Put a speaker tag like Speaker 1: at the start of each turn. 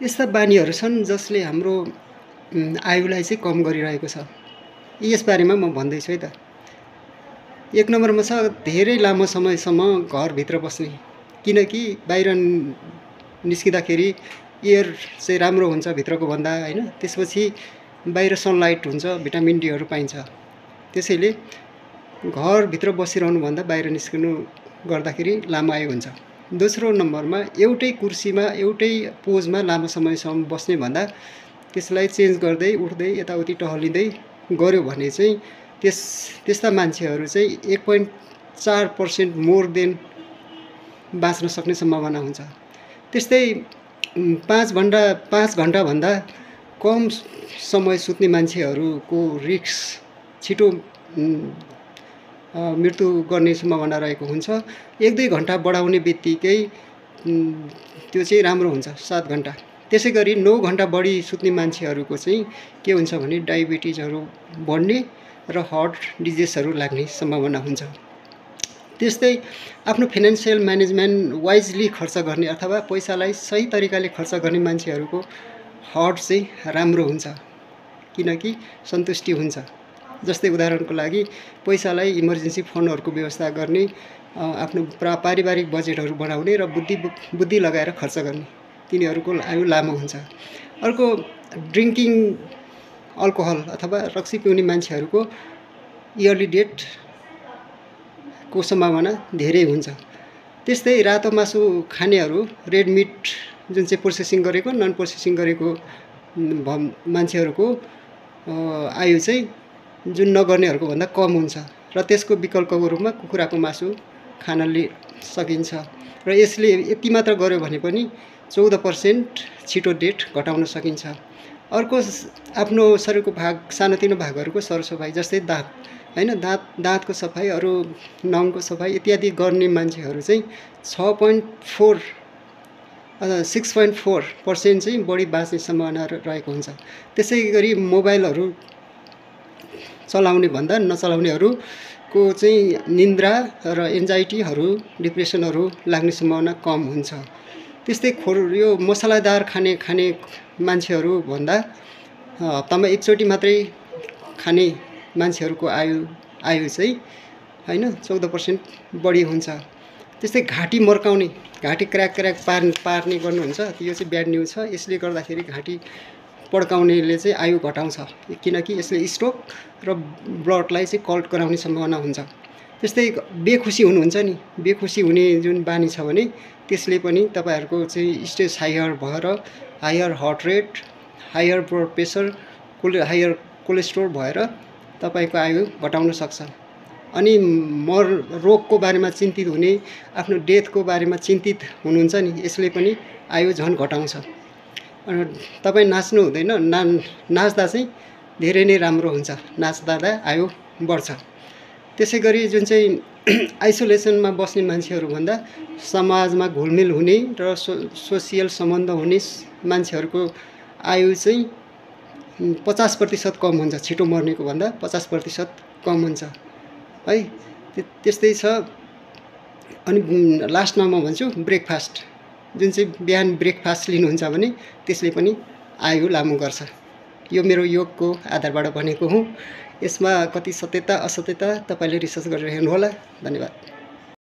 Speaker 1: यस्ता बानीहरू छन् जसले हाम्रो आयुलाई चाहिँ कम गरिरहेको छ। यसबारेमा म भन्दैछु है त। एक नम्बरमा छ धेरै लामो समयसम्म घरभित्र बस्ने, किनकि बाहिर निस्किँदाखेरि एयर चाहिँ राम्रो हुन्छ भित्रको भन्दा हैन। त्यसपछि बाहिर सनलाइट हुन्छ, भिटामिन डीहरू पाइन्छ। त्यसैले घरभित्र बसिरहनुभन्दा बाहिर निस्किनु गर्दाखेरि लामो आयु हुन्छ। दोस्रो नम्बरमा एउटै कुर्सीमा एउटै पोजमा लामो समयसम्म बस्ने भन्दा त्यसलाई चेन्ज गर्दै उठ्दै यताउति टहलिँदै गर्यो भने चाहिँ त्यस्ता मान्छेहरू चाहिँ 1.4% मोर देन बाँच्न सक्ने सम्भावना हुन्छ। त्यस्तै 5 घण्टाभन्दा कम समय सुत्ने मान्छेहरूको रिस्क छिटो मृत्यु गर्ने सम्भावना रहेको हुन्छ। 1-2 घण्टा बढाउने बित्तिकै त्यो चाहिँ राम्रो हुन्छ, 7 घण्टा। त्यसै गरी 9 घण्टा बढी सुत्ने मान्छेहरूको चाहिँ के हुन्छ भने डायबिटिजहरू बढ्ने र हार्ट डिजिजहरू लाग्ने सम्भावना हुन्छ। त्यस्तै आफ्नो फाइनेन्सियल म्यानेजमेन्ट वाइजली खर्च गर्ने अथवा पैसालाई सही तरिकाले खर्च गर्ने मान्छेहरूको हार्ट चाहिँ राम्रो हुन्छ, किनकि सन्तुष्टि हुन्छ। जस्तै उदाहरणको लागि पैसालाई इमर्जेन्सी फन्डहरूको व्यवस्था गर्ने, आफ्नो पारिवारिक बजेटहरू बनाउने र बुद्धि लगाएर खर्च गर्ने, तिनीहरूको आयु लामो हुन्छ। अर्को ड्रिङ्किङ अल्कोहल अथवा रक्सी पिउने मान्छेहरूको इयरली डेथको सम्भावना धेरै हुन्छ। त्यस्तै रातो मासु खानेहरू, रेड मिट जुन चाहिँ प्रोसेसिङ गरेको नन प्रोसेसिङ गरेको मान्छेहरूको आयु चाहिँ जुन नगर्नेहरूको भन्दा कम हुन्छ र त्यसको विकल्पको रूपमा कुखुराको मासु खान सकिन्छ र यसले यति मात्र गर्यो भने पनि 14% छिटो डेथ घटाउन सकिन्छ। अर्को आफ्नो शरीरको सानोतिनो भागहरूको सरसफाइ, जस्तै दाँत हैन, दाँतको सफाइ, अरू नङको सफाइ इत्यादि गर्ने मान्छेहरू चाहिँ 6.4% चाहिँ बढी बाँच्ने सम्भावना रहेको हुन्छ। त्यसै गरी मोबाइलहरू चलाउने भन्दा नचलाउनेहरूको चाहिँ निन्द्रा र एन्जाइटीहरू, डिप्रेसनहरू लाग्ने सम्भावना कम हुन्छ। त्यस्तै यो मसलादार खाने मान्छेहरू भन्दा हप्तामा एकचोटि मात्रै खाने मान्छेहरूको आयु चाहिँ हैन 14% बढी हुन्छ। त्यस्तै घाँटी मर्काउने, घाँटी क्र्याक पार्ने गर्नुहुन्छ, यो चाहिँ ब्याड न्युज छ। यसले गर्दाखेरि घाँटी पड्काउनेले चाहिँ आयु घटाउँछ, किनकि यसले स्ट्रोक र ब्लडलाई चाहिँ कल्ट गराउने सम्भावना हुन्छ। त्यस्तै बेखुसी हुनुहुन्छ नि, बेखुसी हुने जुन बानी छ भने त्यसले पनि तपाईँहरूको चाहिँ स्टेज हायर भएर higher heart rate, higher blood pressure, higher cholesterol भएर तपाईँको आयु घटाउन सक्छ। अनि रोगको बारेमा चिन्तित हुने, आफ्नो डेथको बारेमा चिन्तित हुनुहुन्छ नि, यसले पनि आयु झन् घटाउँछ। तपाईँ नाच्नु हुँदैन, नाच्दा चाहिँ धेरै नै राम्रो हुन्छ, नाच्दा आयु बढ्छ। त्यसै गरी जुन चाहिँ आइसोलेसनमा बस्ने मान्छेहरूभन्दा समाजमा घुलमिल हुने र सोसियल सम्बन्ध हुने मान्छेहरूको आयु चाहिँ 50% कम हुन्छ, छिटो मर्नेको भन्दा 50% कम हुन्छ है। त्यस्तै छ। अनि लास्टमा म भन्छु ब्रेकफास्ट, जुन चाहिँ बिहान ब्रेकफास्ट लिनुहुन्छ भने त्यसले पनि आयु लामो गर्छ। यो मेरो योगको आधारबाट भनेको हुँ। यसमा कति सत्यता असत्यता तपाईँले रिसर्च गरेर हेर्नुहोला। धन्यवाद।